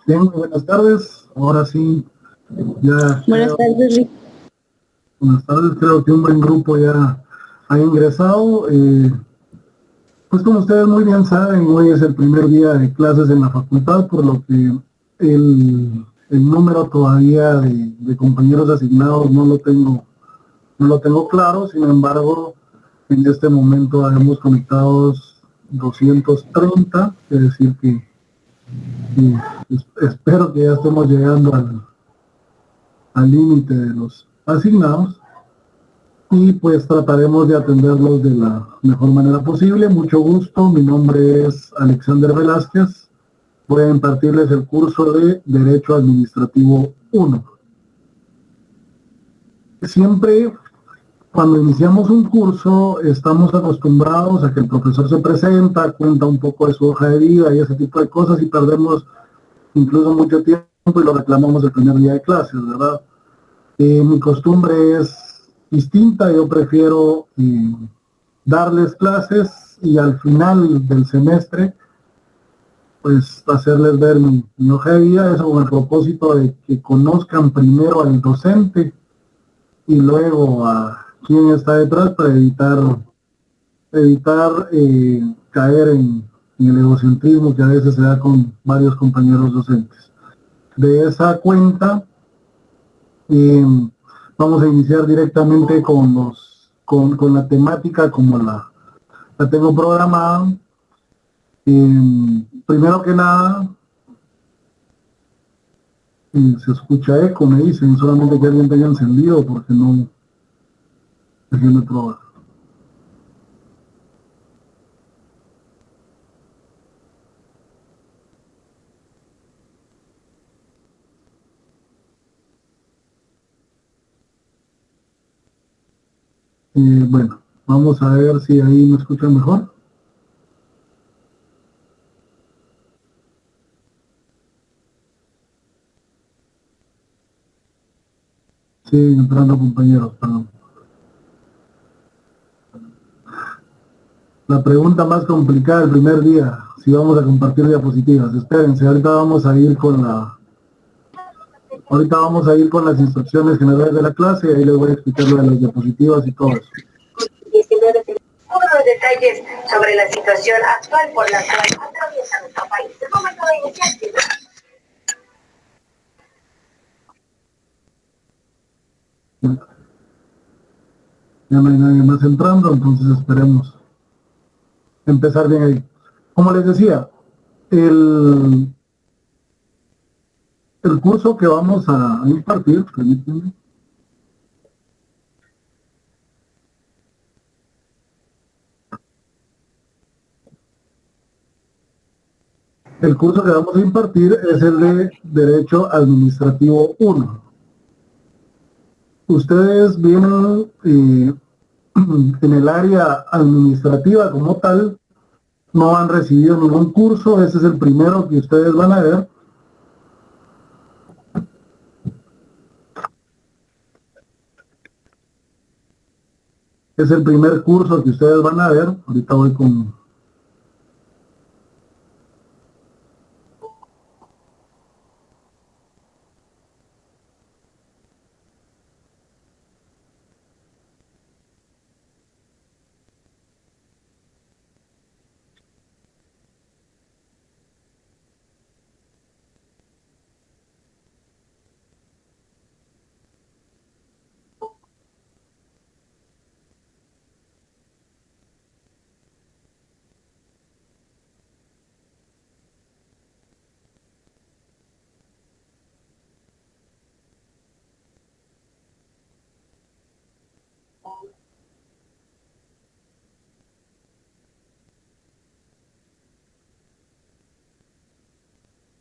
Bien, buenas tardes. Ahora sí, ya. Buenas tardes, Rick. Buenas tardes, creo que un buen grupo ya ha ingresado. Pues como ustedes muy bien saben, hoy es el primer día de clases en la facultad, por lo que el número todavía de compañeros asignados no lo tengo claro. Sin embargo, en este momento hemos conectados 230, es decir que espero que ya estemos llegando al límite de los asignados y pues trataremos de atenderlos de la mejor manera posible. Mucho gusto, mi nombre es Alexander Velázquez, voy a impartirles el curso de Derecho Administrativo 1. Siempre cuando iniciamos un curso estamos acostumbrados a que el profesor se presenta, cuenta un poco de su hoja de vida y ese tipo de cosas, y perdemos incluso mucho tiempo y lo reclamamos el primer día de clases, ¿verdad? Mi costumbre es distinta. Yo prefiero darles clases y al final del semestre pues hacerles ver mi hoja de vida, eso con el propósito de que conozcan primero al docente y luego a quién está detrás, para evitar caer en el egocentrismo que a veces se da con varios compañeros docentes. De esa cuenta, vamos a iniciar directamente con la temática como la tengo programada. Primero que nada, se escucha eco, me dicen, solamente que alguien tenga encendido porque no, déjenme probar. Bueno, vamos a ver si ahí me escuchan mejor. Siguen entrando compañeros, perdón. La pregunta más complicada del primer día, si vamos a compartir diapositivas. Espérense, ahorita vamos a ir con las instrucciones generales de la clase y ahí les voy a explicar lo de las diapositivas y todo eso. Unos detalles sobre la situación actual por la cual atraviesa nuestro país. Es momento de iniciar. Ya no hay nadie más entrando, entonces esperemos empezar bien ahí. Como les decía, el curso que vamos a impartir, permítanme. El curso que vamos a impartir es el de Derecho Administrativo 1. Ustedes vienen en el área administrativa como tal, no han recibido ningún curso, ese es el primero que ustedes van a ver. Es el primer curso que ustedes van a ver. Ahorita voy con...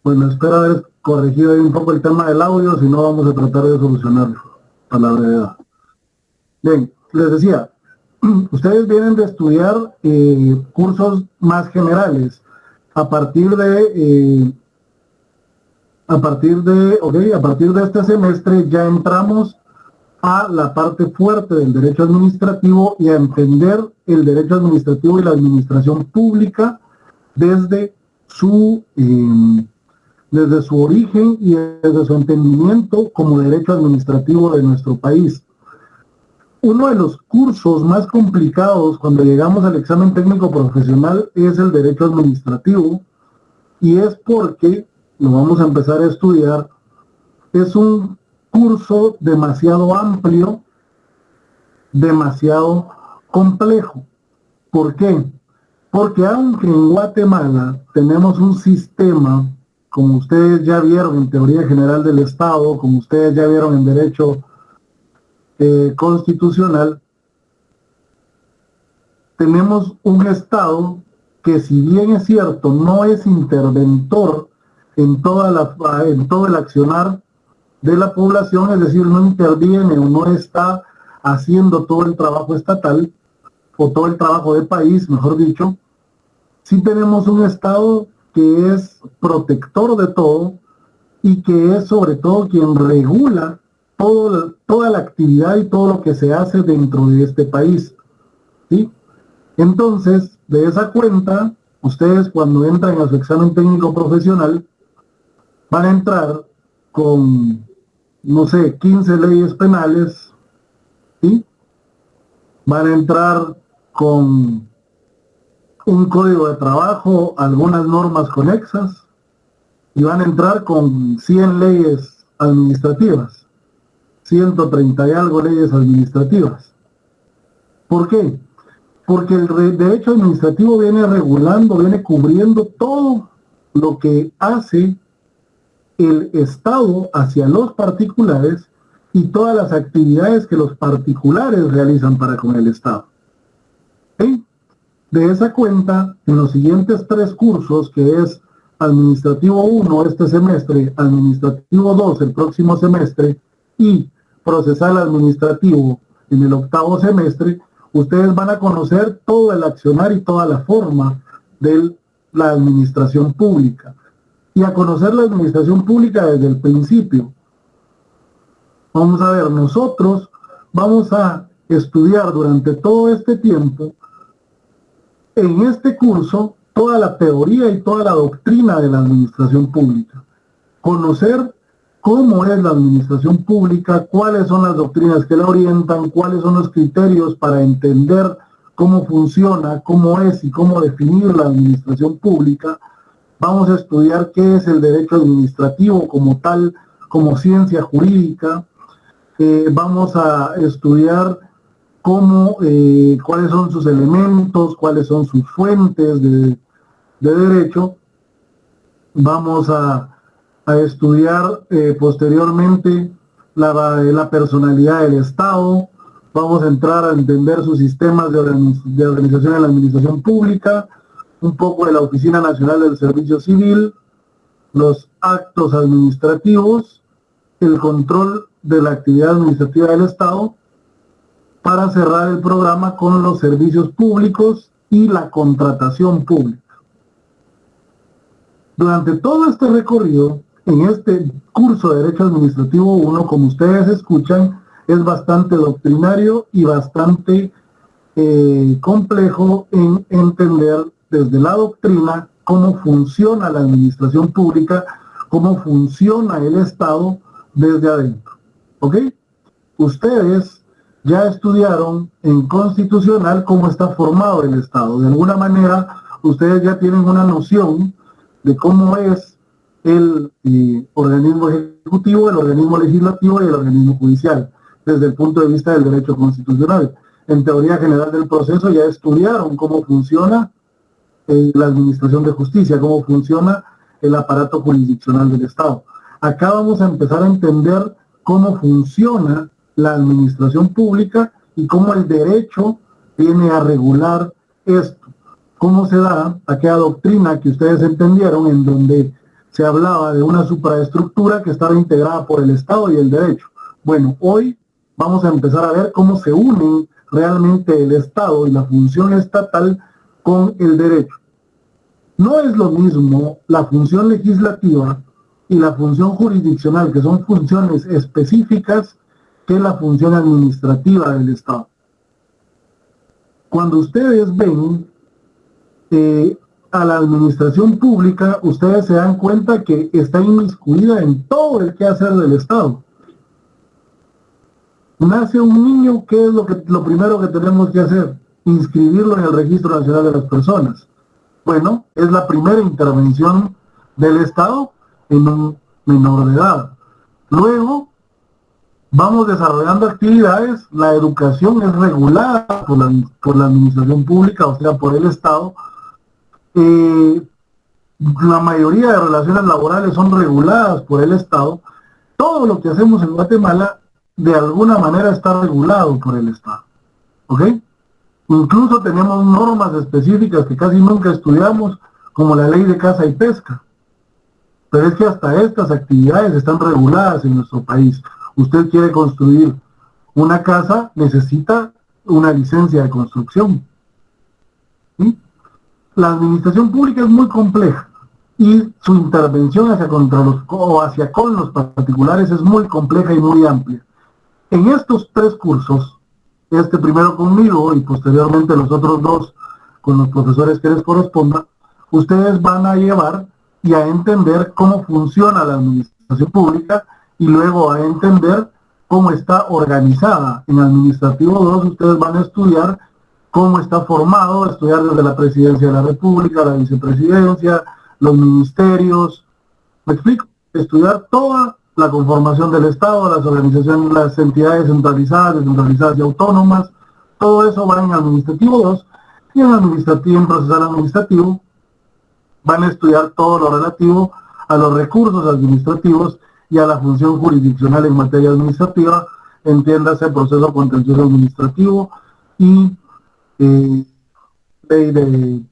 Bueno, espero haber corregido ahí un poco el tema del audio, si no vamos a tratar de solucionarlo a la brevedad. Bien, les decía, ustedes vienen de estudiar cursos más generales. A partir de este semestre ya entramos a la parte fuerte del derecho administrativo y a entender el derecho administrativo y la administración pública desde su desde su origen y desde su entendimiento como derecho administrativo de nuestro país. Uno de los cursos más complicados cuando llegamos al examen técnico profesional es el derecho administrativo, y es porque lo vamos a empezar a estudiar. Es un curso demasiado amplio, demasiado complejo. ¿Por qué? Porque aunque en Guatemala tenemos un sistema, como ustedes ya vieron en Teoría General del Estado, como ustedes ya vieron en Derecho Constitucional, tenemos un Estado que, si bien es cierto, no es interventor en todo el accionar de la población, es decir, no interviene o no está haciendo todo el trabajo estatal, o todo el trabajo del país, mejor dicho, sí tenemos un Estado que es protector de todo y que es sobre todo quien regula toda la actividad y todo lo que se hace dentro de este país, ¿sí? Entonces, de esa cuenta, ustedes cuando entran a su examen técnico profesional, van a entrar con, no sé, 15 leyes penales, ¿sí? Van a entrar con un código de trabajo, algunas normas conexas, y van a entrar con 100 leyes administrativas, 130 y algo leyes administrativas. ¿Por qué? Porque el derecho administrativo viene regulando, viene cubriendo todo lo que hace el Estado hacia los particulares y todas las actividades que los particulares realizan para con el Estado. ¿Sí? De esa cuenta, en los siguientes 3 cursos, que es Administrativo 1 este semestre, Administrativo 2 el próximo semestre y Procesal Administrativo en el 8º semestre, ustedes van a conocer todo el accionar y toda la forma de la administración pública, y a conocer la administración pública desde el principio. Vamos a ver, nosotros vamos a estudiar durante todo este tiempo, en este curso, toda la teoría y toda la doctrina de la administración pública. Conocer cómo es la administración pública, cuáles son las doctrinas que la orientan, cuáles son los criterios para entender cómo funciona, cómo es y cómo definir la administración pública. Vamos a estudiar qué es el derecho administrativo como tal, como ciencia jurídica. Vamos a estudiar cuáles son sus elementos, cuáles son sus fuentes de derecho. Vamos a estudiar posteriormente la personalidad del Estado. Vamos a entrar a entender sus sistemas de organización en la administración pública, un poco de la Oficina Nacional del Servicio Civil, los actos administrativos, el control de la actividad administrativa del Estado, para cerrar el programa con los servicios públicos y la contratación pública. Durante todo este recorrido, en este curso de Derecho Administrativo 1, como ustedes escuchan, es bastante doctrinario y bastante complejo en entender desde la doctrina cómo funciona la administración pública, cómo funciona el Estado desde adentro. ¿Ok? Ustedes ya estudiaron en Constitucional cómo está formado el Estado. De alguna manera, ustedes ya tienen una noción de cómo es el organismo ejecutivo, el organismo legislativo y el organismo judicial, desde el punto de vista del derecho constitucional. En Teoría General del Proceso ya estudiaron cómo funciona la administración de justicia, cómo funciona el aparato jurisdiccional del Estado. Acá vamos a empezar a entender cómo funciona la administración pública y cómo el derecho viene a regular esto. Cómo se da aquella doctrina que ustedes entendieron, en donde se hablaba de una supraestructura que estaba integrada por el Estado y el derecho. Bueno, hoy vamos a empezar a ver cómo se unen realmente el Estado y la función estatal con el derecho. No es lo mismo la función legislativa y la función jurisdiccional, que son funciones específicas, que la función administrativa del Estado. Cuando ustedes ven a la administración pública, ustedes se dan cuenta que está inmiscuida en todo el quehacer del Estado. Nace un niño, ¿qué es lo primero que tenemos que hacer? Inscribirlo en el Registro Nacional de las Personas. Bueno, es la primera intervención del Estado en un menor de edad. Luego, vamos desarrollando actividades, la educación es regulada por la administración pública, o sea, por el Estado. La mayoría de relaciones laborales son reguladas por el Estado. Todo lo que hacemos en Guatemala de alguna manera está regulado por el Estado, ¿ok? Incluso tenemos normas específicas que casi nunca estudiamos, como la ley de caza y pesca. Pero es que hasta estas actividades están reguladas en nuestro país. Usted quiere construir una casa, necesita una licencia de construcción, ¿sí? La administración pública es muy compleja y su intervención con los particulares es muy compleja y muy amplia. En estos 3 cursos, este primero conmigo y posteriormente los otros 2 con los profesores que les corresponda, ustedes van a llevar y a entender cómo funciona la administración pública y luego a entender cómo está organizada. En Administrativo 2 ustedes van a estudiar cómo está formado, estudiar desde la Presidencia de la República, la Vicepresidencia, los ministerios, ¿me explico? Estudiar toda la conformación del Estado, las organizaciones, las entidades centralizadas, descentralizadas y autónomas, todo eso va en Administrativo 2, y en Procesal Administrativo van a estudiar todo lo relativo a los recursos administrativos y a la función jurisdiccional en materia administrativa, entiéndase proceso contencioso administrativo y ley de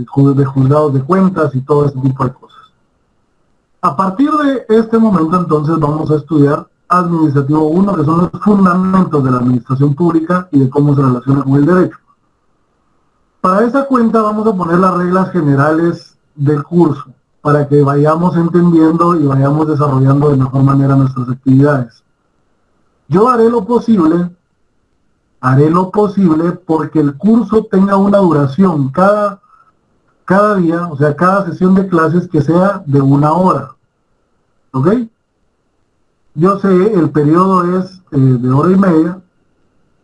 juzgados de cuentas y todo ese tipo de cosas. A partir de este momento, entonces, vamos a estudiar Administrativo 1, que son los fundamentos de la administración pública y de cómo se relaciona con el derecho. Para esa cuenta vamos a poner las reglas generales del curso, para que vayamos entendiendo y vayamos desarrollando de mejor manera nuestras actividades. Yo haré lo posible porque el curso tenga una duración cada día, o sea, cada sesión de clases que sea de 1 hora. ¿Ok? Yo sé, el periodo es de 1 hora y media,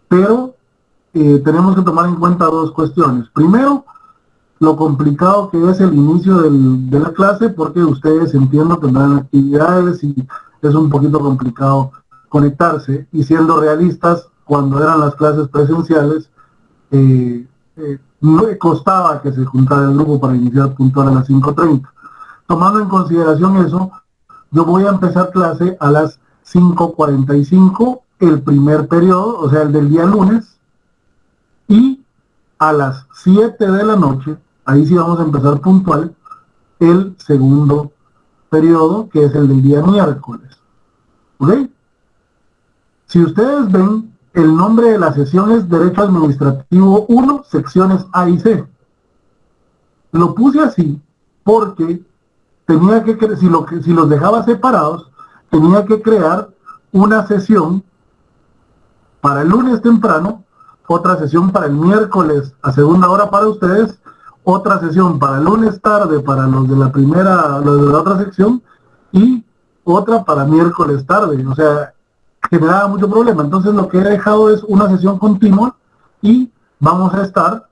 pero tenemos que tomar en cuenta 2 cuestiones. Primero, lo complicado que es el inicio de la clase, porque ustedes, entiendo, tendrán actividades y es un poquito complicado conectarse. Y siendo realistas, cuando eran las clases presenciales, no costaba que se juntara el grupo para iniciar puntual a las 5:30. Tomando en consideración eso, yo voy a empezar clase a las 5:45, el primer periodo, o sea, el del día lunes, y a las 7 de la noche, ahí sí vamos a empezar puntual, el segundo periodo, que es el del día miércoles. ¿Ok? Si ustedes ven, el nombre de la sesión es Derecho Administrativo 1, secciones A y C. Lo puse así porque tenía que, si los dejaba separados, tenía que crear una sesión para el lunes temprano, otra sesión para el miércoles a 2:00 hora para ustedes, otra sesión para el lunes tarde para los de la otra sección y otra para miércoles tarde. O sea, generaba mucho problema. Entonces lo que he dejado es una sesión continua y vamos a estar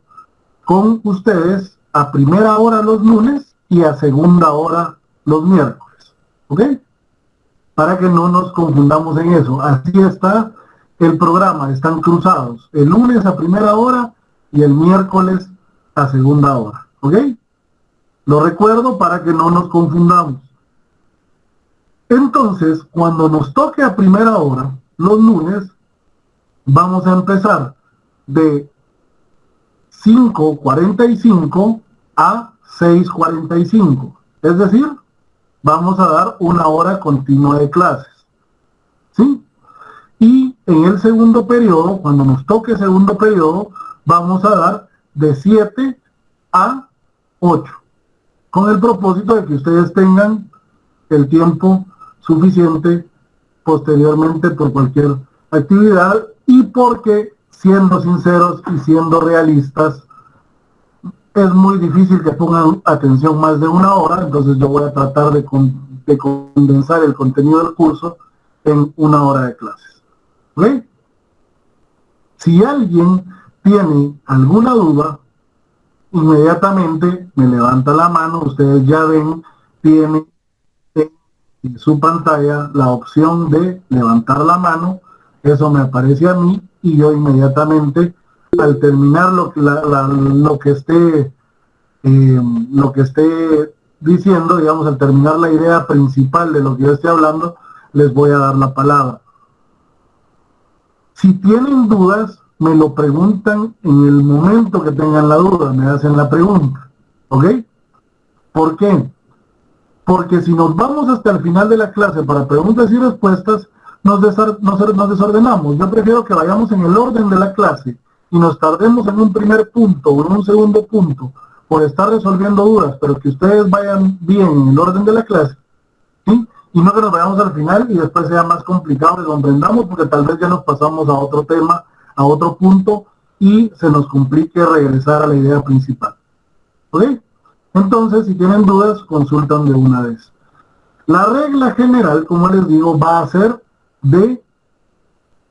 con ustedes a 1:00 hora los lunes y a 2:00 hora los miércoles. ¿Ok? Para que no nos confundamos en eso. Así está el programa, están cruzados. El lunes a 1:00 hora y el miércoles a 2:00 hora. ¿Ok? Lo recuerdo para que no nos confundamos. Entonces, cuando nos toque a 1:00 hora, los lunes, vamos a empezar de 5:45 a 6:45. Es decir, vamos a dar 1 hora continua de clases. ¿Sí? Y en el segundo periodo, cuando nos toque segundo periodo, vamos a dar de 7 a 8. Con el propósito de que ustedes tengan el tiempo suficiente posteriormente por cualquier actividad y porque, siendo sinceros y siendo realistas, es muy difícil que pongan atención más de una hora, entonces yo voy a tratar de condensar el contenido del curso en una hora de clases. ¿Ok? Si alguien tiene alguna duda, inmediatamente me levanta la mano. Ustedes ya ven, tiene en su pantalla la opción de levantar la mano. Eso me aparece a mí y yo inmediatamente, al terminar lo que esté diciendo, digamos, al terminar la idea principal de lo que yo esté hablando, les voy a dar la palabra. Si tienen dudas, me lo preguntan en el momento que tengan la duda, me hacen la pregunta, ¿ok? ¿Por qué? Porque si nos vamos hasta el final de la clase para preguntas y respuestas, nos desordenamos. Yo prefiero que vayamos en el orden de la clase y nos tardemos en un primer punto o en un segundo punto por estar resolviendo dudas, pero que ustedes vayan bien en el orden de la clase, ¿sí? Y no que nos vayamos al final y después sea más complicado que comprendamos, porque tal vez ya nos pasamos a otro tema, a otro punto, y se nos complique regresar a la idea principal. ¿Ok? Entonces, si tienen dudas, consultan de una vez. La regla general, como les digo, va a ser de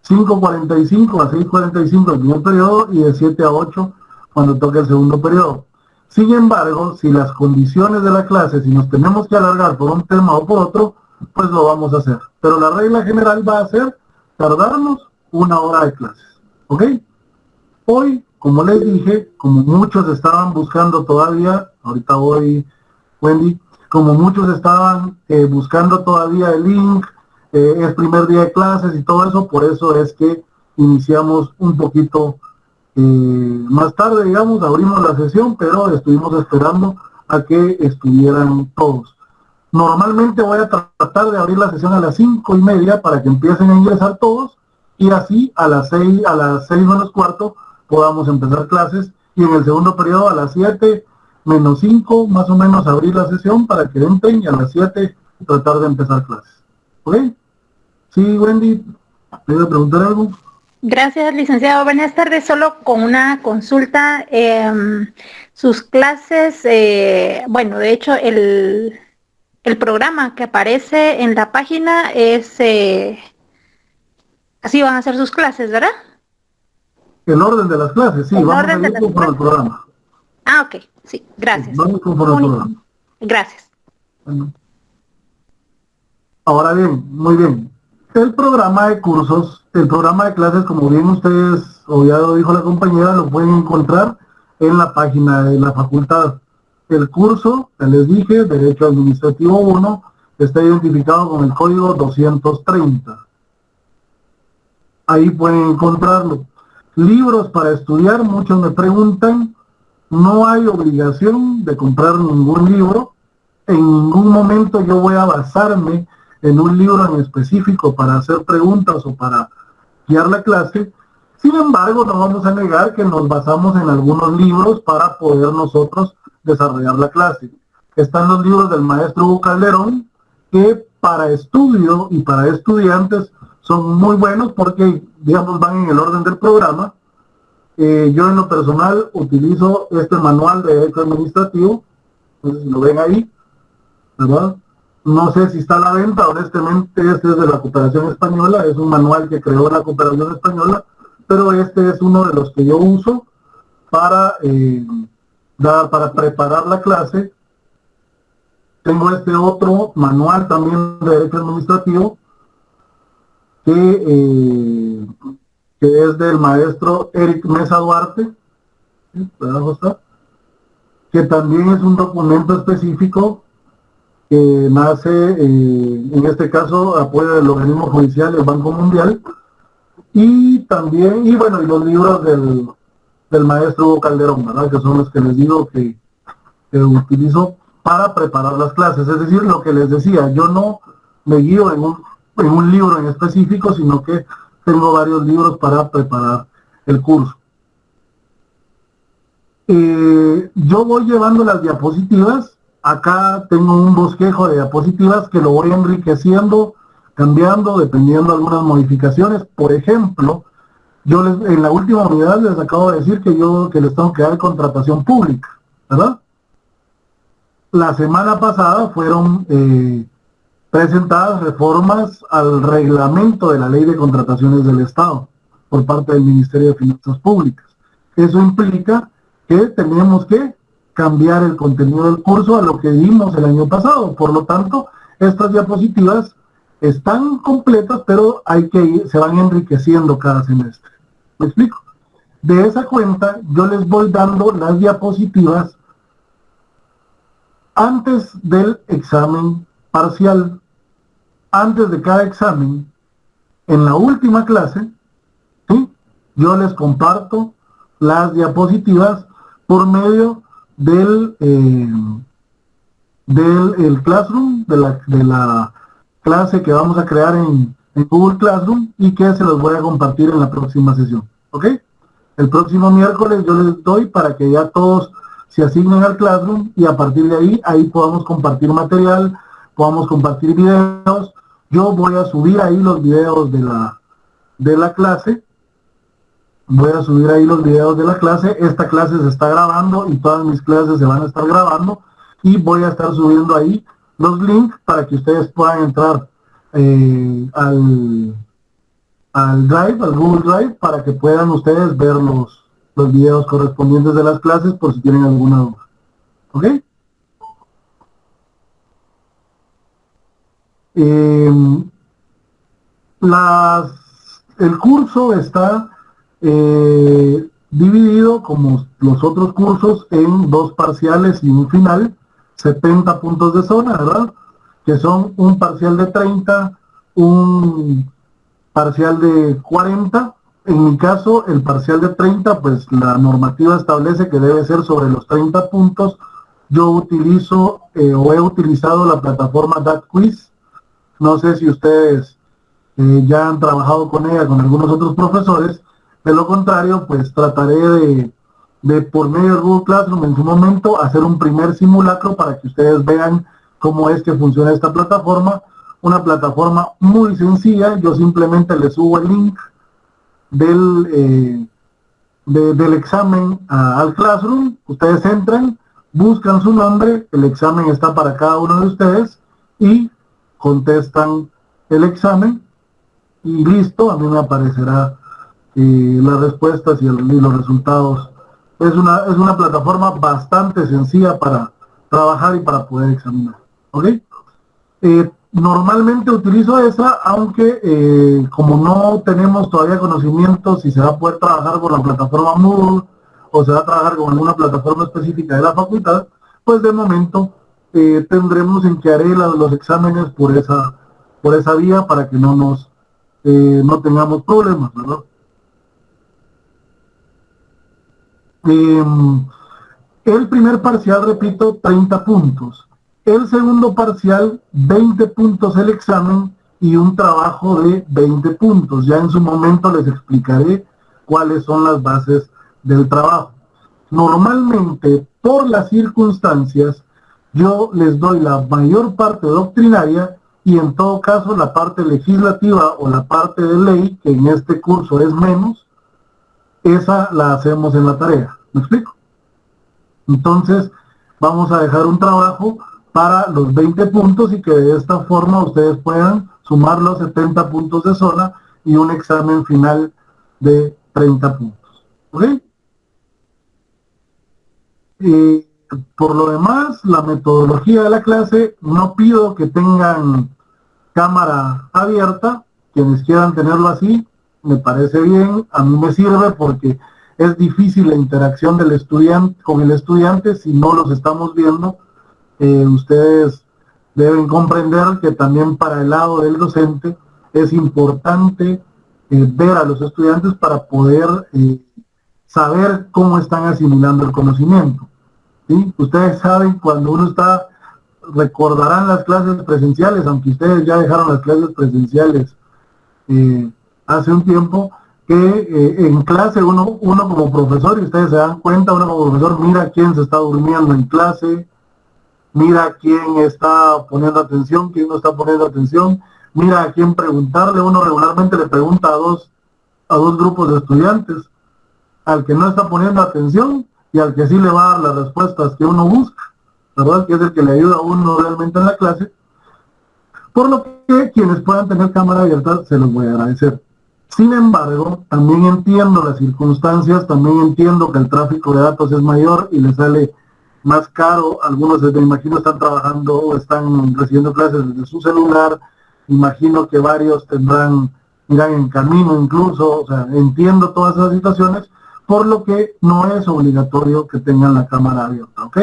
5:45 a 6:45 el primer periodo y de 7 a 8 cuando toque el segundo periodo. Sin embargo, si las condiciones de la clase, si nos tenemos que alargar por un tema o por otro, pues lo vamos a hacer. Pero la regla general va a ser tardarnos una hora de clases. ¿Ok? Hoy, como les dije, como muchos estaban buscando todavía, ahorita voy, Wendy, como muchos estaban buscando todavía el link, es primer día de clases y todo eso, por eso es que iniciamos un poquito más tarde, digamos, abrimos la sesión, pero estuvimos esperando a que estuvieran todos. Normalmente voy a tratar de abrir la sesión a las 5:30 para que empiecen a ingresar todos y así a las 6 menos cuarto podamos empezar clases y en el segundo periodo a las 7 menos 5 más o menos abrir la sesión para que entren y a las 7 tratar de empezar clases. ¿Ok? Sí, Wendy, ¿me iba a preguntar algo? Gracias, licenciado. Buenas tardes. Solo con una consulta. Sus clases, bueno, de hecho, el programa que aparece en la página es... así van a ser sus clases, ¿verdad? El orden de las clases, sí, vamos a ir conforme al programa. Ah, ok, sí, gracias. Vamos conforme al programa. Gracias. Bueno. Ahora bien, muy bien. El programa de cursos, el programa de clases, como bien ustedes, o ya lo dijo la compañera, lo pueden encontrar en la página de la facultad. El curso, ya les dije, Derecho Administrativo 1, está identificado con el código 230. Ahí pueden encontrarlo. Libros para estudiar, muchos me preguntan, no hay obligación de comprar ningún libro. En ningún momento yo voy a basarme en un libro en específico para hacer preguntas o para guiar la clase. Sin embargo, no vamos a negar que nos basamos en algunos libros para poder nosotros desarrollar la clase. Están los libros del maestro Hugo Calderón, que para estudio y para estudiantes son muy buenos porque, digamos, van en el orden del programa. Yo en lo personal utilizo este manual de Derecho Administrativo, entonces si lo ven ahí, ¿verdad? No sé si está a la venta, honestamente este es de la Cooperación Española, es un manual que creó la Cooperación Española, pero este es uno de los que yo uso para preparar la clase. Tengo este otro manual también de Derecho Administrativo, que es del maestro Eric Mesa Duarte, ¿sí? Que también es un documento específico que nace, en este caso, apoyo del organismo judicial del Banco Mundial, y también, y bueno, y los libros del maestro Hugo Calderón, ¿verdad? Que son los que les digo que utilizo para preparar las clases. Es decir, lo que les decía, yo no me guío en un libro en específico, sino que tengo varios libros para preparar el curso. Yo voy llevando las diapositivas. Acá tengo un bosquejo de diapositivas que lo voy enriqueciendo, cambiando, dependiendo de algunas modificaciones. Por ejemplo, yo en la última unidad les acabo de decir que les tengo que dar contratación pública. ¿verdad? La semana pasada fueron presentadas reformas al reglamento de la Ley de Contrataciones del Estado por parte del Ministerio de Finanzas Públicas. Eso implica que tenemos que cambiar el contenido del curso a lo que vimos el año pasado. Por lo tanto, estas diapositivas están completas, pero se van enriqueciendo cada semestre. ¿Me explico? De esa cuenta, yo les voy dando las diapositivas antes del examen parcial. Antes de cada examen, en la última clase, ¿sí?, yo les comparto las diapositivas por medio del Classroom, de la clase que vamos a crear en Google Classroom, y que se los voy a compartir en la próxima sesión. ¿Ok? El próximo miércoles yo les doy para que ya todos se asignen al Classroom, y a partir de ahí podamos compartir material, podamos compartir videos. Yo voy a subir ahí los videos de la clase. Voy a subir ahí los videos de la clase. Esta clase se está grabando y todas mis clases se van a estar grabando, y voy a estar subiendo ahí los links para que ustedes puedan entrar al Drive, al Google Drive, para que puedan ustedes ver los videos correspondientes de las clases por si tienen alguna duda. ¿Ok? El curso está dividido, como los otros cursos, en 2 parciales y un final, 70 puntos de zona, ¿verdad? Que son un parcial de 30, un parcial de 40. En mi caso, el parcial de 30, pues la normativa establece que debe ser sobre los 30 puntos. Yo utilizo o he utilizado la plataforma DATQuiz. No sé si ustedes ya han trabajado con ella, con algunos otros profesores. De lo contrario, pues trataré de por medio de Google Classroom en su momento hacer un primer simulacro para que ustedes vean cómo es que funciona esta plataforma. Una plataforma muy sencilla. Yo simplemente les subo el link del examen al Classroom. Ustedes entran, buscan su nombre, el examen está para cada uno de ustedes y contestan el examen y listo. A mí me aparecerá las respuestas y los resultados. Es una plataforma bastante sencilla para trabajar y para poder examinar. ¿Ok? Normalmente utilizo esa, aunque como no tenemos todavía conocimiento si se va a poder trabajar con la plataforma Moodle o se va a trabajar con alguna plataforma específica de la facultad, pues de momento tendremos en que haré los exámenes por esa vía para que no tengamos problemas, ¿verdad? El primer parcial, repito, 30 puntos. El segundo parcial, 20 puntos el examen y un trabajo de 20 puntos. Ya en su momento les explicaré cuáles son las bases del trabajo. Normalmente, por las circunstancias, yo les doy la mayor parte doctrinaria y en todo caso la parte legislativa o la parte de ley, que en este curso es menos, esa la hacemos en la tarea. ¿Me explico? Entonces, vamos a dejar un trabajo para los 20 puntos y que de esta forma ustedes puedan sumar los 70 puntos de zona y un examen final de 30 puntos. ¿Ok? Por lo demás, la metodología de la clase, no pido que tengan cámara abierta. Quienes quieran tenerlo así, me parece bien. A mí me sirve porque es difícil la interacción del estudiante con el estudiante si no los estamos viendo. Ustedes deben comprender que también para el lado del docente es importante ver a los estudiantes para poder saber cómo están asimilando el conocimiento. ¿Sí? Ustedes saben, cuando uno recordarán las clases presenciales, aunque ustedes ya dejaron las clases presenciales hace un tiempo, que en clase uno como profesor, y ustedes se dan cuenta, uno como profesor mira quién se está durmiendo en clase, mira quién está poniendo atención, quién no está poniendo atención, mira a quién preguntarle. Uno regularmente le pregunta a dos grupos de estudiantes, al que no está poniendo atención y al que sí le va a dar las respuestas que uno busca, ¿verdad? Que es el que le ayuda a uno realmente en la clase. Por lo que quienes puedan tener cámara abierta se los voy a agradecer. Sin embargo, también entiendo las circunstancias, también entiendo que el tráfico de datos es mayor y les sale más caro. Algunos, me imagino, están trabajando o están recibiendo clases desde su celular. Imagino que varios irán en camino incluso. O sea, entiendo todas esas situaciones, por lo que no es obligatorio que tengan la cámara abierta, ¿ok?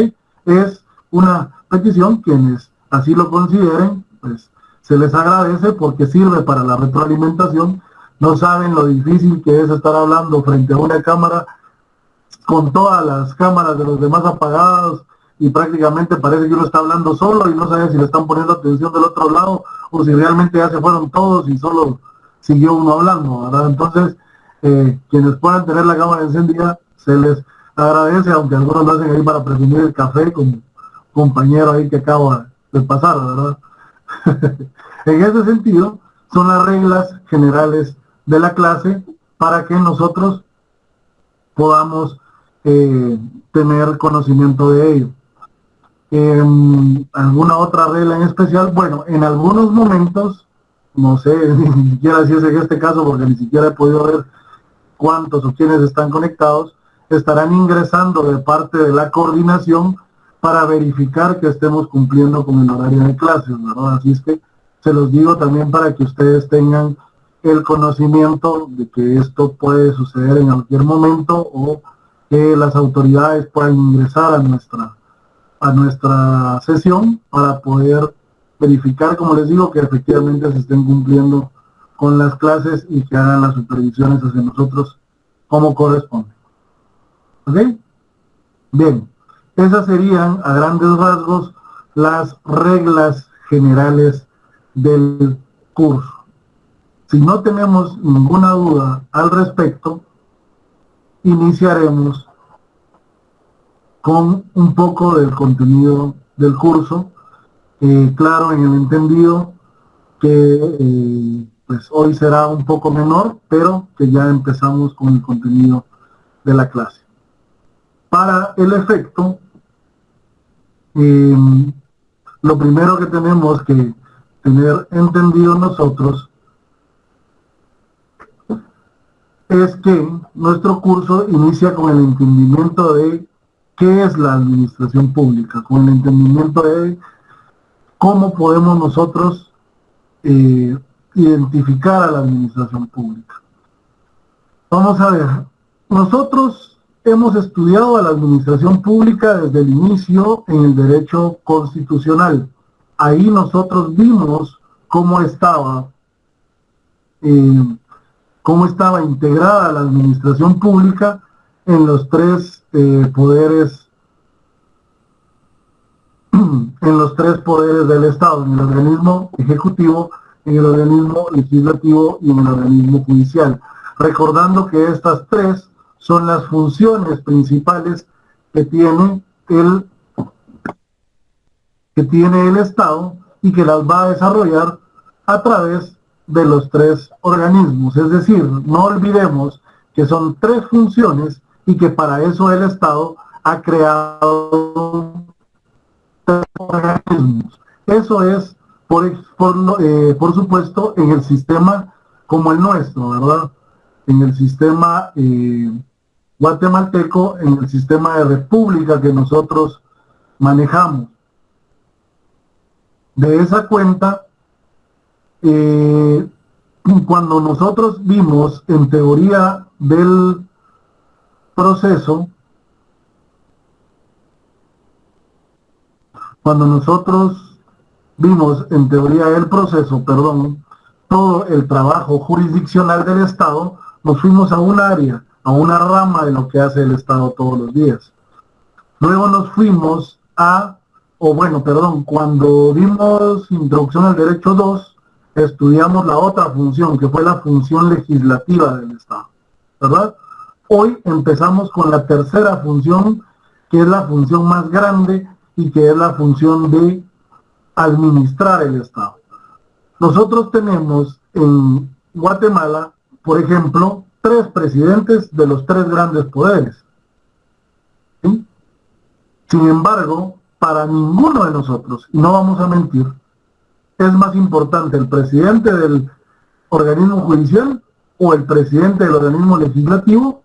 Es una petición, quienes así lo consideren, pues se les agradece porque sirve para la retroalimentación. No saben lo difícil que es estar hablando frente a una cámara con todas las cámaras de los demás apagadas y prácticamente parece que uno está hablando solo y no sabe si le están poniendo atención del otro lado o si realmente ya se fueron todos y solo siguió uno hablando, ¿verdad? Entonces, quienes puedan tener la cámara encendida, se les agradece, aunque algunos lo hacen ahí para presumir el café como compañero ahí que acaba de pasar, ¿verdad? En ese sentido, son las reglas generales de la clase para que nosotros podamos tener conocimiento de ello. ¿Alguna otra regla en especial? Bueno, en algunos momentos, no sé ni siquiera si es en este caso, porque ni siquiera he podido ver cuántos o quiénes están conectados, estarán ingresando de parte de la coordinación para verificar que estemos cumpliendo con el horario de clases, ¿verdad? Así es que se los digo también para que ustedes tengan el conocimiento de que esto puede suceder en cualquier momento o que las autoridades puedan ingresar a nuestra sesión para poder verificar, como les digo, que efectivamente se estén cumpliendo con las clases y que hagan las supervisiones hacia nosotros como corresponde. ¿Ok? Bien, esas serían a grandes rasgos las reglas generales del curso. Si no tenemos ninguna duda al respecto, iniciaremos con un poco del contenido del curso, claro, en el entendido que pues hoy será un poco menor, pero que ya empezamos con el contenido de la clase. Para el efecto, lo primero que tenemos que tener entendido nosotros es que nuestro curso inicia con el entendimiento de qué es la administración pública, con el entendimiento de cómo podemos nosotros identificar a la administración pública. Vamos a ver, nosotros hemos estudiado a la administración pública desde el inicio en el derecho constitucional. Ahí nosotros vimos cómo estaba integrada la administración pública en los tres poderes del Estado, en el organismo ejecutivo, en el organismo legislativo y en el organismo judicial. Recordando que estas tres son las funciones principales que tiene el Estado y que las va a desarrollar a través de los tres organismos. Es decir, no olvidemos que son tres funciones y que para eso el Estado ha creado tres organismos. Eso es, por supuesto, en el sistema como el nuestro, ¿verdad? En el sistema guatemalteco, en el sistema de república que nosotros manejamos. De esa cuenta, cuando nosotros vimos en teoría del proceso, todo el trabajo jurisdiccional del Estado, nos fuimos a un área, a una rama de lo que hace el Estado todos los días. Luego nos fuimos cuando vimos Introducción al Derecho 2, estudiamos la otra función, que fue la función legislativa del Estado, ¿verdad? Hoy empezamos con la tercera función, que es la función más grande y que es la función de administrar el Estado. Nosotros tenemos en Guatemala, por ejemplo, tres presidentes de los tres grandes poderes. ¿Sí? Sin embargo, para ninguno de nosotros, y no vamos a mentir, es más importante el presidente del organismo judicial o el presidente del organismo legislativo.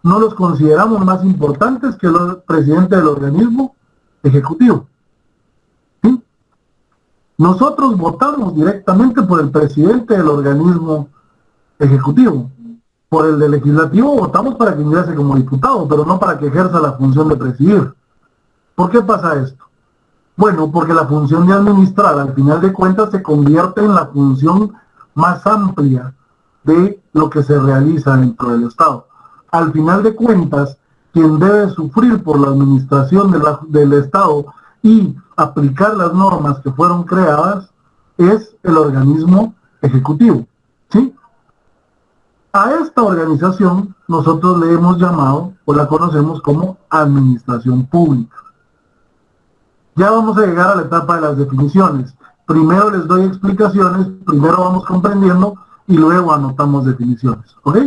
No los consideramos más importantes que el presidente del organismo ejecutivo. ¿Sí? Nosotros votamos directamente por el presidente del organismo ejecutivo. Por el del legislativo votamos para que ingrese como diputado, pero no para que ejerza la función de presidir. ¿Por qué pasa esto? Bueno, porque la función de administrar, al final de cuentas, se convierte en la función más amplia de lo que se realiza dentro del Estado. Al final de cuentas, quien debe sufrir por la administración del Estado y aplicar las normas que fueron creadas es el organismo ejecutivo, ¿sí? A esta organización nosotros le hemos llamado, o la conocemos como administración pública. Ya vamos a llegar a la etapa de las definiciones. Primero les doy explicaciones, primero vamos comprendiendo y luego anotamos definiciones, ¿ok?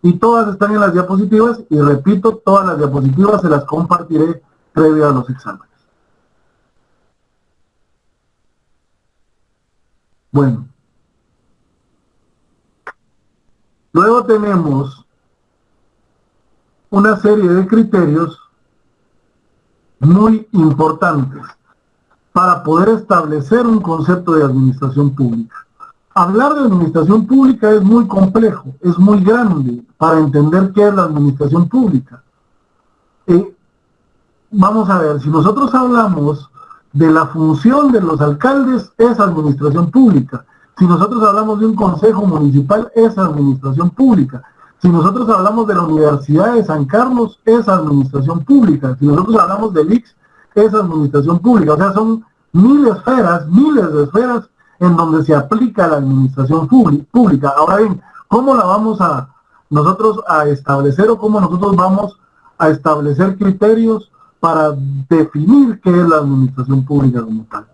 Y todas están en las diapositivas y repito, todas las diapositivas se las compartiré previo a los exámenes. Bueno. Luego tenemos una serie de criterios muy importantes para poder establecer un concepto de administración pública. Hablar de administración pública es muy complejo, es muy grande para entender qué es la administración pública. Vamos a ver, si nosotros hablamos de la función de los alcaldes, es administración pública. Si nosotros hablamos de un consejo municipal, es administración pública. Si nosotros hablamos de la Universidad de San Carlos, es administración pública. Si nosotros hablamos del ICS, es administración pública. O sea, son miles de esferas en donde se aplica la administración pública. Ahora bien, ¿cómo la vamos a nosotros a establecer o cómo nosotros vamos a establecer criterios para definir qué es la administración pública como tal?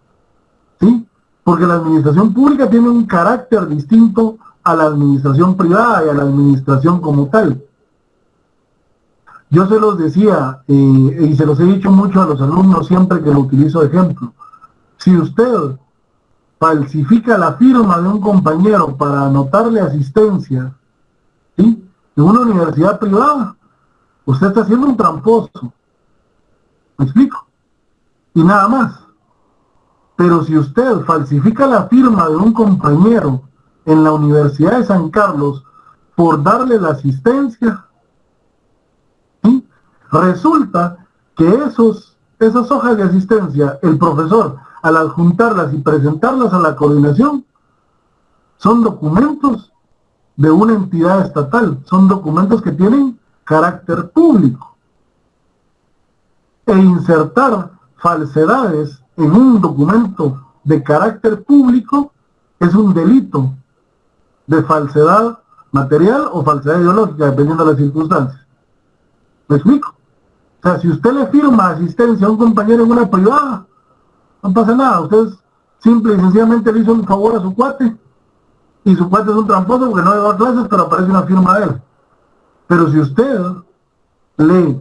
¿Sí? Porque la administración pública tiene un carácter distinto a la administración privada y a la administración como tal. Yo se los decía, y se los he dicho mucho a los alumnos siempre que lo utilizo de ejemplo. Si usted falsifica la firma de un compañero para anotarle asistencia, ¿sí?, en una universidad privada, usted está haciendo un tramposo. ¿Me explico? Y nada más. Pero si usted falsifica la firma de un compañero en la Universidad de San Carlos por darle la asistencia, ¿sí?, resulta que esas hojas de asistencia, el profesor, al adjuntarlas y presentarlas a la coordinación, son documentos de una entidad estatal, son documentos que tienen carácter público. E insertar falsedades en un documento de carácter público es un delito de falsedad material o falsedad ideológica, dependiendo de las circunstancias. ¿Me explico? O sea, si usted le firma asistencia a un compañero en una privada, no pasa nada, usted simple y sencillamente le hizo un favor a su cuate, y su cuate es un tramposo porque no le da clases, pero aparece una firma de él. Pero si usted le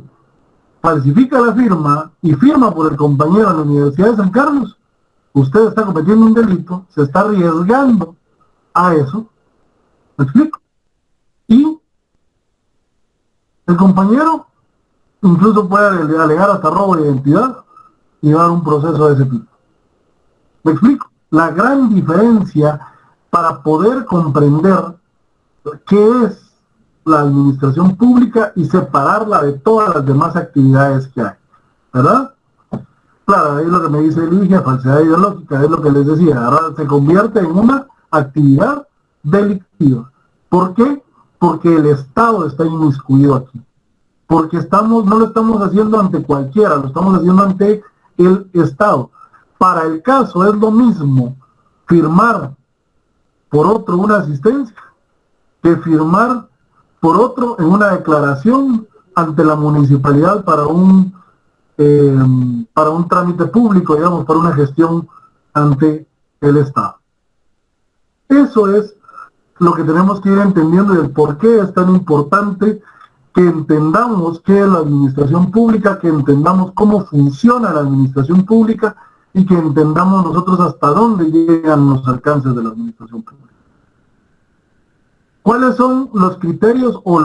falsifica la firma y firma por el compañero en la Universidad de San Carlos, usted está cometiendo un delito, se está arriesgando a eso. ¿Me explico? Y el compañero incluso puede alegar hasta robo de identidad y llevar un proceso de ese tipo. ¿Me explico? La gran diferencia para poder comprender qué es la administración pública y separarla de todas las demás actividades que hay, ¿verdad? Claro, ahí es lo que me dice Ligia, falsedad ideológica, es lo que les decía, ahora se convierte en una actividad delictiva. ¿Por qué? Porque el Estado está inmiscuido aquí. Porque no lo estamos haciendo ante cualquiera, lo estamos haciendo ante el Estado. Para el caso es lo mismo firmar por otro una asistencia que firmar por otro en una declaración ante la municipalidad para un trámite público, digamos, para una gestión ante el Estado. Eso es lo que tenemos que ir entendiendo y el por qué es tan importante que entendamos qué es la administración pública, que entendamos cómo funciona la administración pública y que entendamos nosotros hasta dónde llegan los alcances de la administración pública. ¿Cuáles son los criterios o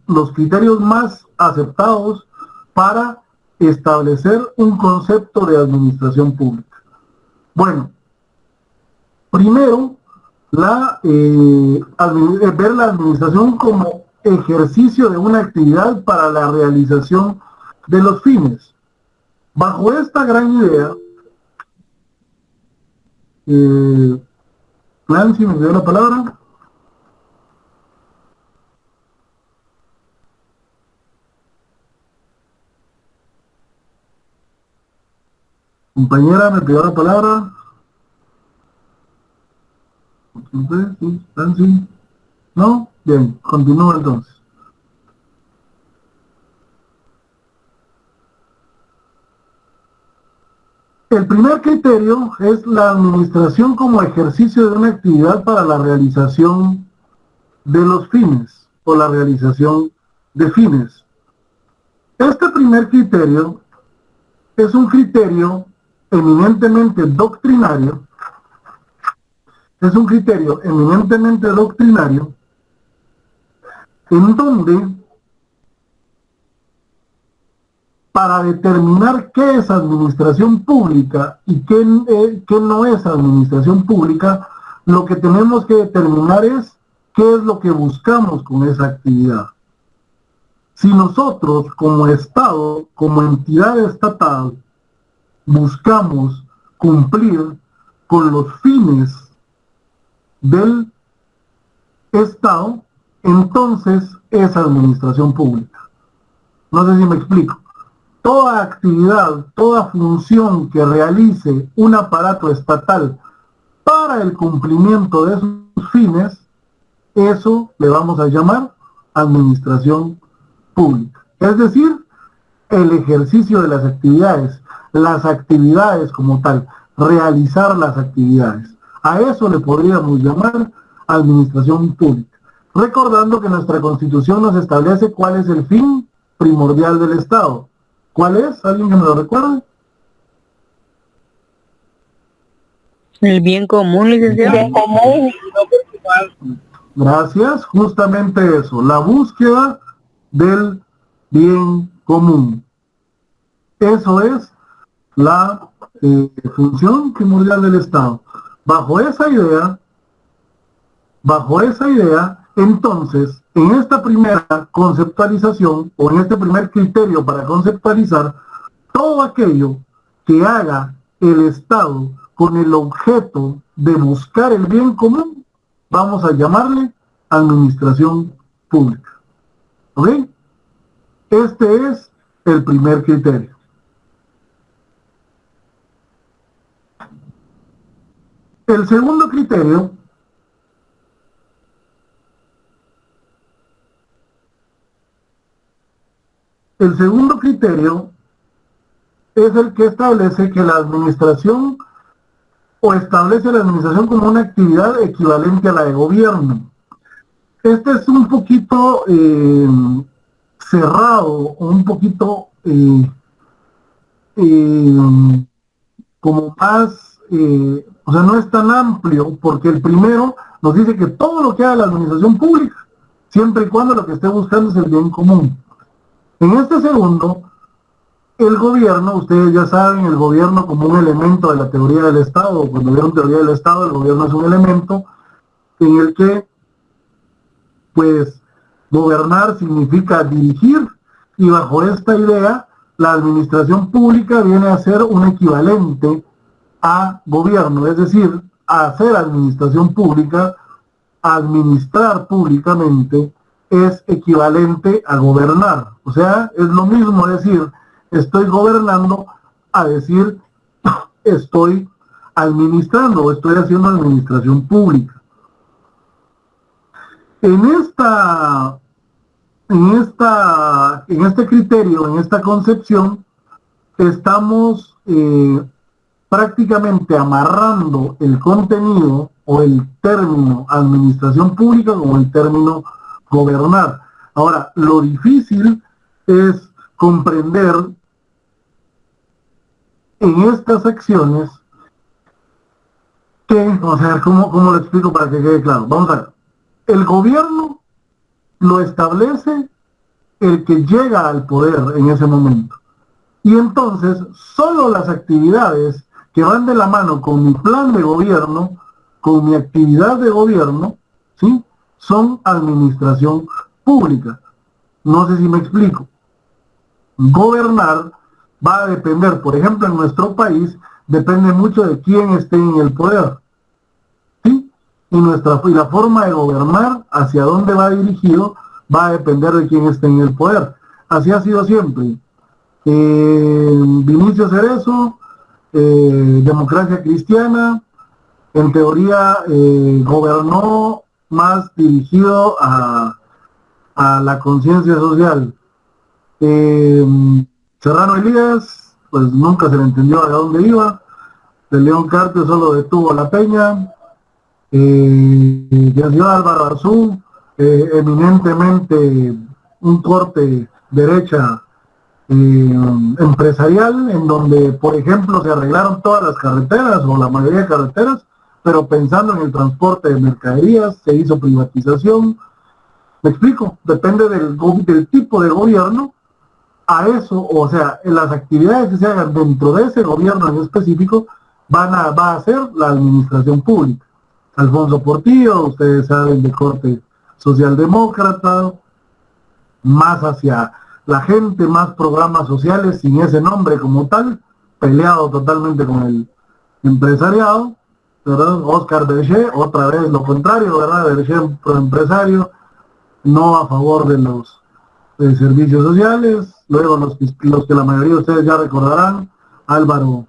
los criterios más aceptados para establecer un concepto de administración pública? Bueno, primero, ver la administración como ejercicio de una actividad para la realización de los fines. Bajo esta gran idea, Nancy, ¿me dio la palabra? Compañera, ¿me pidió la palabra? ¿Sí? ¿Nancy? ¿No? Bien, continúo entonces. El primer criterio es la administración como ejercicio de una actividad para la realización de los fines o la realización de fines. Este primer criterio es un criterio eminentemente doctrinario, en donde para determinar qué es administración pública y qué no es administración pública, lo que tenemos que determinar es qué es lo que buscamos con esa actividad. Si nosotros como Estado, como entidad estatal, buscamos cumplir con los fines del Estado, entonces es administración pública. No sé si me explico. Toda actividad, toda función que realice un aparato estatal para el cumplimiento de sus fines, eso le vamos a llamar administración pública. Es decir, el ejercicio de las actividades como tal, realizar las actividades. A eso le podríamos llamar administración pública. Recordando que nuestra Constitución nos establece cuál es el fin primordial del Estado. ¿Cuál es? ¿Alguien que me lo recuerde? El bien común, licenciado. Bien común. Gracias, justamente eso, la búsqueda del bien común. Eso es la función primordial del Estado. Bajo esa idea, entonces, en esta primera conceptualización, o en este primer criterio para conceptualizar, todo aquello que haga el Estado con el objeto de buscar el bien común, vamos a llamarle administración pública. ¿Ok? Este es el primer criterio. El segundo criterio es el que establece que la administración establece la administración como una actividad equivalente a la de gobierno. Este es un poquito cerrado, un poquito como más, o sea, no es tan amplio, porque el primero nos dice que todo lo que haga la administración pública, siempre y cuando lo que esté buscando es el bien común. En este segundo, el gobierno, ustedes ya saben, el gobierno como un elemento de la teoría del Estado, cuando vieron teoría del Estado, el gobierno es un elemento en el que, pues, gobernar significa dirigir, y bajo esta idea, la administración pública viene a ser un equivalente a gobierno, es decir, a hacer administración pública, administrar públicamente, es equivalente a gobernar. O sea, es lo mismo decir estoy gobernando a decir estoy administrando o estoy haciendo administración pública. En este criterio, en esta concepción, estamos prácticamente amarrando el contenido o el término administración pública con el término gobernar. Ahora, lo difícil es comprender en estas acciones que, vamos a ver cómo lo explico para que quede claro. Vamos a ver, el gobierno lo establece el que llega al poder en ese momento. Y entonces, solo las actividades que van de la mano con mi plan de gobierno, con mi actividad de gobierno, ¿sí?, son administración pública. No sé si me explico. Gobernar va a depender, por ejemplo, en nuestro país, depende mucho de quién esté en el poder. ¿Sí? Y la forma de gobernar, hacia dónde va dirigido, va a depender de quién esté en el poder. Así ha sido siempre. Vinicio Cerezo, democracia cristiana, en teoría gobernó más dirigido a la conciencia social. Serrano Elías, pues nunca se le entendió a dónde iba. De León Carpio solo detuvo la Peña. Ya dio Álvaro Arzú, eminentemente un corte derecha empresarial, en donde, por ejemplo, se arreglaron todas las carreteras o la mayoría de carreteras, pero pensando en el transporte de mercaderías, se hizo privatización. ¿Me explico? Depende del tipo de gobierno. A eso, o sea, en las actividades que se hagan dentro de ese gobierno en específico, va a ser la administración pública. Alfonso Portillo, ustedes saben, de corte socialdemócrata, más hacia la gente, más programas sociales, sin ese nombre como tal, peleado totalmente con el empresariado, ¿verdad? Oscar Berger, otra vez lo contrario, ¿verdad? Berger proempresario, no a favor de los servicios sociales. Luego los que la mayoría de ustedes ya recordarán, Álvaro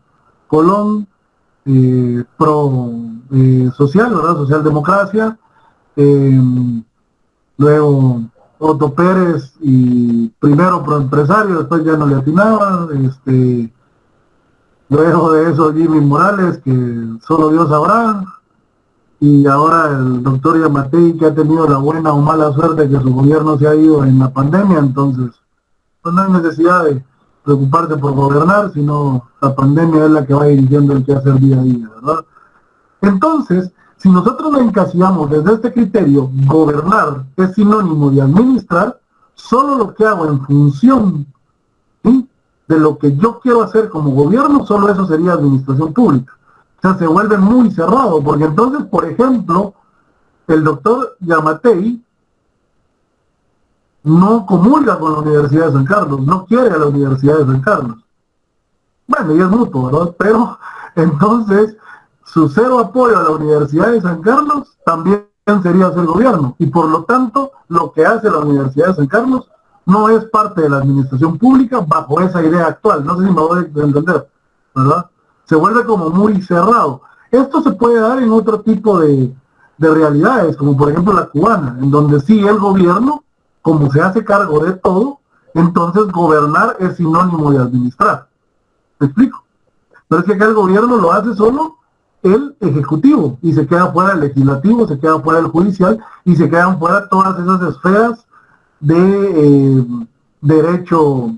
Colón, social, ¿verdad? Socialdemocracia. Luego Otto Pérez, y primero proempresario, después ya no le atinaba. Luego de eso Jimmy Morales, que solo Dios sabrá. Y ahora el doctor Yamatei, que ha tenido la buena o mala suerte que su gobierno se ha ido en la pandemia. Entonces, pues no hay necesidad de preocuparse por gobernar, sino la pandemia es la que va dirigiendo el quehacer día a día, ¿verdad? Entonces, si nosotros lo encasillamos desde este criterio, gobernar es sinónimo de administrar, solo lo que hago en función, ¿sí?, de lo que yo quiero hacer como gobierno, solo eso sería administración pública. O sea, se vuelve muy cerrado, porque entonces, por ejemplo, el doctor Yamatei no comulga con la Universidad de San Carlos, no quiere a la Universidad de San Carlos. Bueno, y es mutuo, ¿verdad? Pero entonces su cero apoyo a la Universidad de San Carlos también sería ser gobierno, y por lo tanto lo que hace la Universidad de San Carlos no es parte de la administración pública bajo esa idea actual. No sé si me voy a entender, ¿verdad? Se vuelve como muy cerrado. Esto se puede dar en otro tipo de realidades, como por ejemplo la cubana, en donde sí el gobierno, como se hace cargo de todo, entonces gobernar es sinónimo de administrar. ¿Me explico? Pero es que acá el gobierno lo hace solo el ejecutivo, y se queda fuera el legislativo, se queda fuera el judicial, y se quedan fuera todas esas esferas de derecho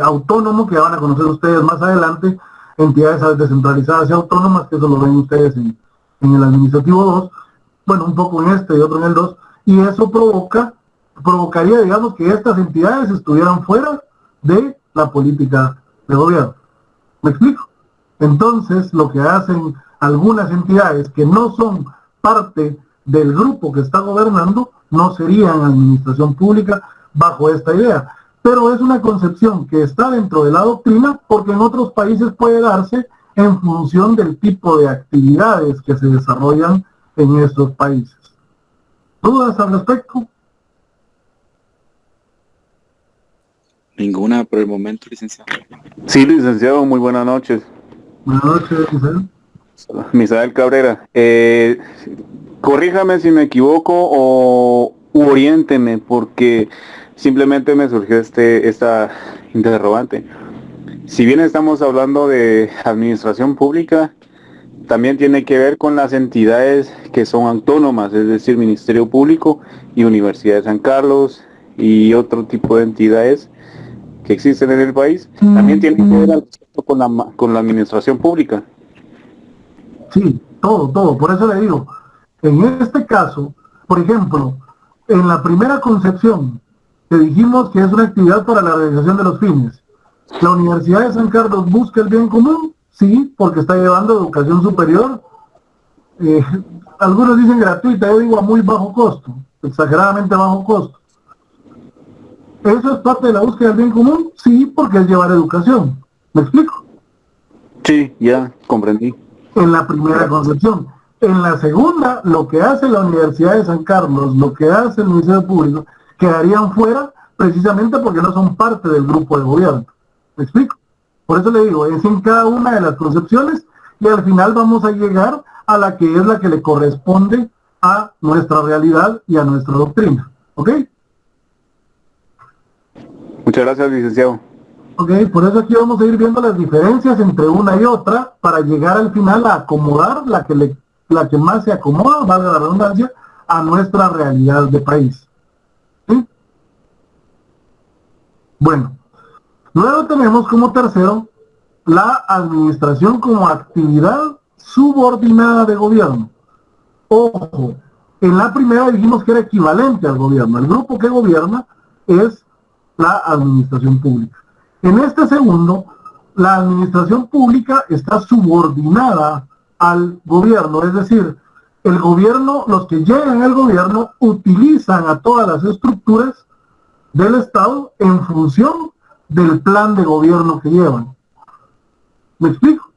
autónomo que van a conocer ustedes más adelante, entidades descentralizadas y autónomas, que eso lo ven ustedes en el administrativo 2, bueno, un poco en este y otro en el 2, y eso provocaría, digamos, que estas entidades estuvieran fuera de la política de gobierno. ¿Me explico? Entonces, lo que hacen algunas entidades que no son parte del grupo que está gobernando, no serían administración pública bajo esta idea. Pero es una concepción que está dentro de la doctrina, porque en otros países puede darse en función del tipo de actividades que se desarrollan en estos países. ¿Dudas al respecto? Ninguna por el momento, licenciado. Sí, licenciado, muy buenas noches. Buenas noches, Misael. Misael Cabrera. Corríjame si me equivoco o oriénteme, porque simplemente me surgió esta interrogante. Si bien estamos hablando de administración pública, también tiene que ver con las entidades que son autónomas, es decir, Ministerio Público y Universidad de San Carlos, y otro tipo de entidades que existen en el país, también tienen que ver al respecto con la administración pública. Sí, todo. Por eso le digo, en este caso, por ejemplo, en la primera concepción, que dijimos que es una actividad para la realización de los fines, ¿la Universidad de San Carlos busca el bien común? Sí, porque está llevando educación superior. Algunos dicen gratuita, yo digo a muy bajo costo, exageradamente bajo costo. ¿Eso es parte de la búsqueda del bien común? Sí, porque es llevar educación. ¿Me explico? Sí, ya comprendí. En la primera concepción. En la segunda, lo que hace la Universidad de San Carlos, lo que hace el Ministerio Público, quedarían fuera precisamente porque no son parte del grupo de gobierno. ¿Me explico? Por eso le digo, es en cada una de las concepciones y al final vamos a llegar a la que es la que le corresponde a nuestra realidad y a nuestra doctrina. ¿Ok? Muchas gracias, licenciado. Ok, por eso aquí vamos a ir viendo las diferencias entre una y otra para llegar al final a acomodar la que más se acomoda, valga la redundancia, a nuestra realidad de país. ¿Sí? Bueno, luego tenemos como tercero la administración como actividad subordinada de gobierno. Ojo, en la primera dijimos que era equivalente al gobierno. El grupo que gobierna es la administración pública. En este segundo, la administración pública está subordinada al gobierno, es decir, el gobierno, los que llegan al gobierno utilizan a todas las estructuras del Estado en función del plan de gobierno que llevan. ¿Me explico?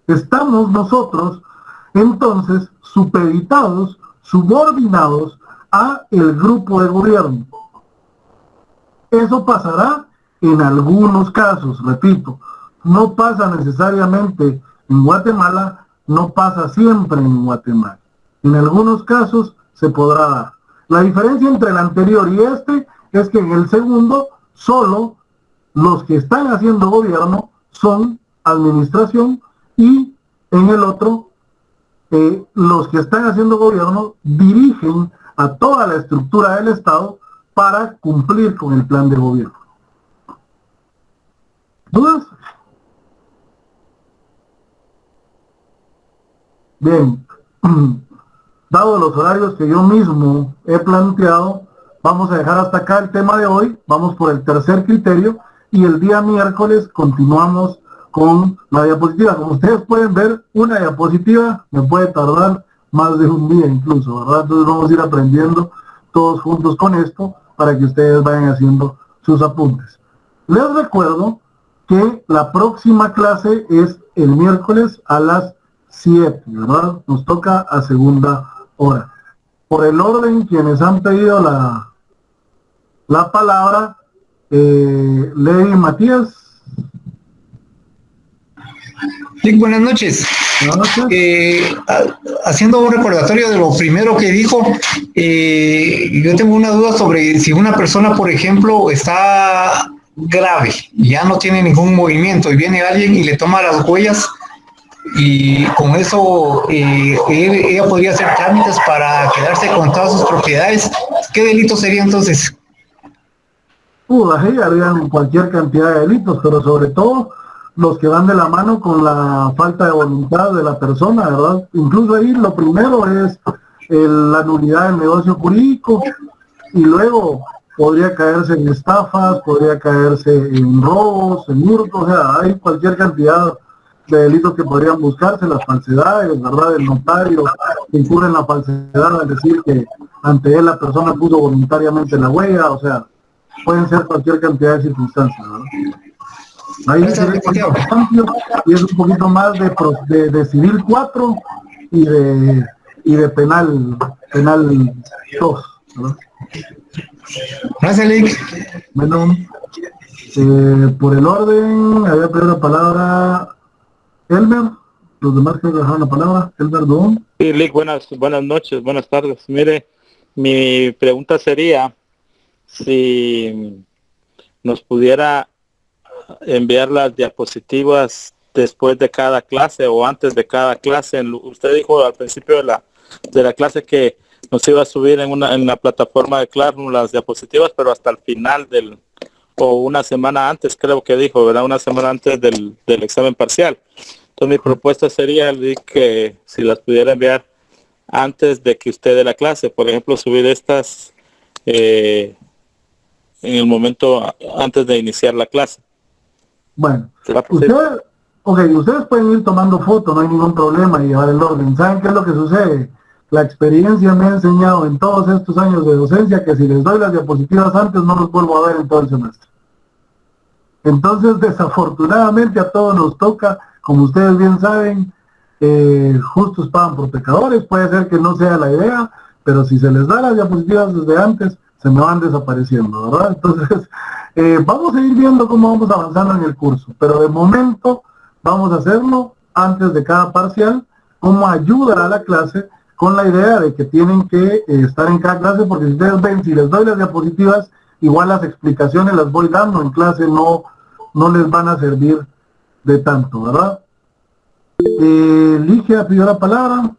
Estamos nosotros entonces supeditados, subordinados a el grupo de gobierno. Eso pasará en algunos casos, repito, no pasa necesariamente en Guatemala, no pasa siempre en Guatemala. En algunos casos se podrá dar. La diferencia entre el anterior y este es que en el segundo solo los que están haciendo gobierno son administración y en el otro los que están haciendo gobierno dirigen a toda la estructura del Estado para cumplir con el plan de gobierno. ¿Dudas? Bien, dado los horarios que yo mismo he planteado, vamos a dejar hasta acá el tema de hoy, vamos por el tercer criterio y el día miércoles continuamos con la diapositiva. Como ustedes pueden ver, una diapositiva me puede tardar más de un día incluso, ¿verdad? Entonces vamos a ir aprendiendo todos juntos con esto para que ustedes vayan haciendo sus apuntes. Les recuerdo que la próxima clase es el miércoles a las 7, ¿verdad? Nos toca a segunda hora. Por el orden, quienes han pedido la palabra, Levi Matías. Sí, buenas noches. Buenas noches. Haciendo un recordatorio de lo primero que dijo, yo tengo una duda sobre si una persona, por ejemplo, está grave, ya no tiene ningún movimiento y viene alguien y le toma las huellas y con eso ella podría hacer trámites para quedarse con todas sus propiedades. ¿Qué delito sería entonces? Ahí habrían cualquier cantidad de delitos, pero sobre todo los que van de la mano con la falta de voluntad de la persona, ¿verdad? Incluso ahí lo primero es la nulidad del negocio jurídico y luego podría caerse en estafas, podría caerse en robos, en hurtos, o sea, hay cualquier cantidad de delitos que podrían buscarse, las falsedades, ¿verdad? El notario que incurre en la falsedad al decir que ante él la persona puso voluntariamente la huella, o sea, pueden ser cualquier cantidad de circunstancias, ¿verdad? Ahí es amplio y es un poquito más de civil 4 y de penal 2, ¿verdad? Gracias, Lick. Bueno, por el orden, había pedido la palabra Elmer, los demás que dejaron la palabra, Elmer Duón. Sí, Lick, buenas noches, buenas tardes. Mire, mi pregunta sería si nos pudiera enviar las diapositivas después de cada clase o antes de cada clase. Usted dijo al principio de la clase que nos iba a subir en la plataforma de Classroom las diapositivas, pero hasta el final o una semana antes, creo que dijo, ¿verdad? Una semana antes del examen parcial. Entonces mi propuesta sería que si las pudiera enviar antes de que usted dé la clase, por ejemplo, subir estas en el momento antes de iniciar la clase. Bueno, ustedes pueden ir tomando fotos, no hay ningún problema, y llevar el orden. ¿Saben qué es lo que sucede? La experiencia me ha enseñado en todos estos años de docencia que si les doy las diapositivas antes no los vuelvo a ver en todo el semestre. Entonces, desafortunadamente a todos nos toca, como ustedes bien saben, justos pagan por pecadores. Puede ser que no sea la idea, pero si se les da las diapositivas desde antes, se me van desapareciendo, ¿verdad? Entonces, vamos a ir viendo cómo vamos avanzando en el curso, pero de momento vamos a hacerlo antes de cada parcial, como ayuda a la clase, con la idea de que tienen que estar en cada clase, porque si ustedes ven, si les doy las diapositivas, igual las explicaciones las voy dando en clase, no les van a servir de tanto, ¿verdad? Ligia pidió la palabra.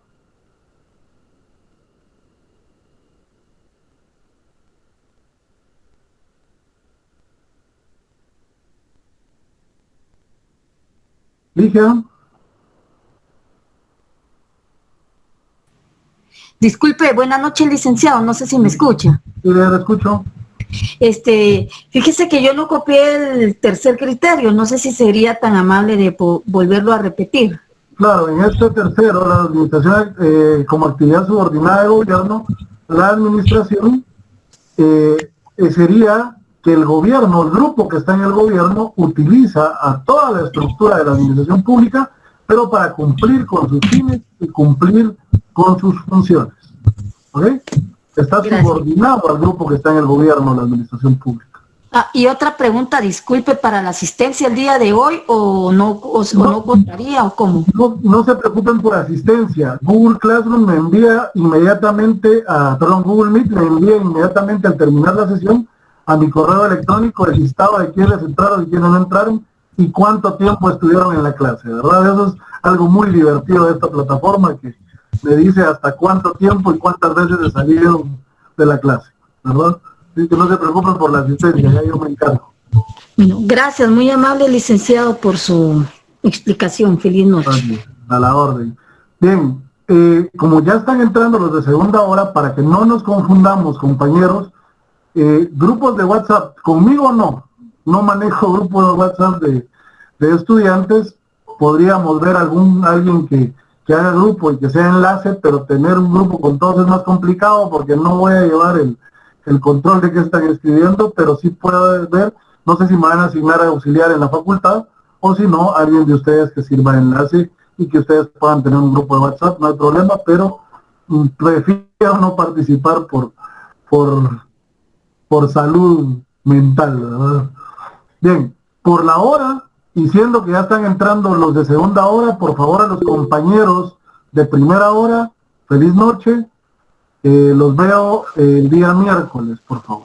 Ligia. Disculpe, buenas noches, licenciado, no sé si me escucha. Sí, le escucho. Fíjese que yo no copié el tercer criterio, no sé si sería tan amable de volverlo a repetir. Claro, en este tercero, la administración como actividad subordinada de gobierno, la administración sería que el gobierno, el grupo que está en el gobierno, utiliza a toda la estructura de la administración pública, pero para cumplir con sus fines y cumplir con sus funciones. ¿Ok? Está subordinado al grupo que está en el gobierno, la administración pública. Y otra pregunta, disculpe, ¿para la asistencia el día de hoy o no contaría o cómo? No se preocupen por asistencia. Google Classroom me envía inmediatamente Google Meet me envía inmediatamente al terminar la sesión a mi correo electrónico el listado de quiénes entraron y quiénes no entraron y cuánto tiempo estuvieron en la clase, ¿verdad? Eso es algo muy divertido de esta plataforma, que me dice hasta cuánto tiempo y cuántas veces se salieron de la clase, ¿verdad? Así que no se preocupen por la asistencia, ya yo me encargo. Bueno, gracias, muy amable, licenciado, por su explicación. Feliz noche. A la orden. Bien, como ya están entrando los de segunda hora, para que no nos confundamos, compañeros, grupos de WhatsApp, conmigo no manejo grupos de WhatsApp de estudiantes. Podríamos ver alguien que haga grupo y que sea enlace, pero tener un grupo con todos es más complicado porque no voy a llevar el control de qué están escribiendo, pero sí puedo ver, no sé si me van a asignar a auxiliar en la facultad, o si no, alguien de ustedes que sirva de enlace y que ustedes puedan tener un grupo de WhatsApp, no hay problema, pero prefiero no participar por salud mental, ¿verdad? Bien, por la hora, y siendo que ya están entrando los de segunda hora, por favor a los compañeros de primera hora, feliz noche, los veo el día miércoles, por favor.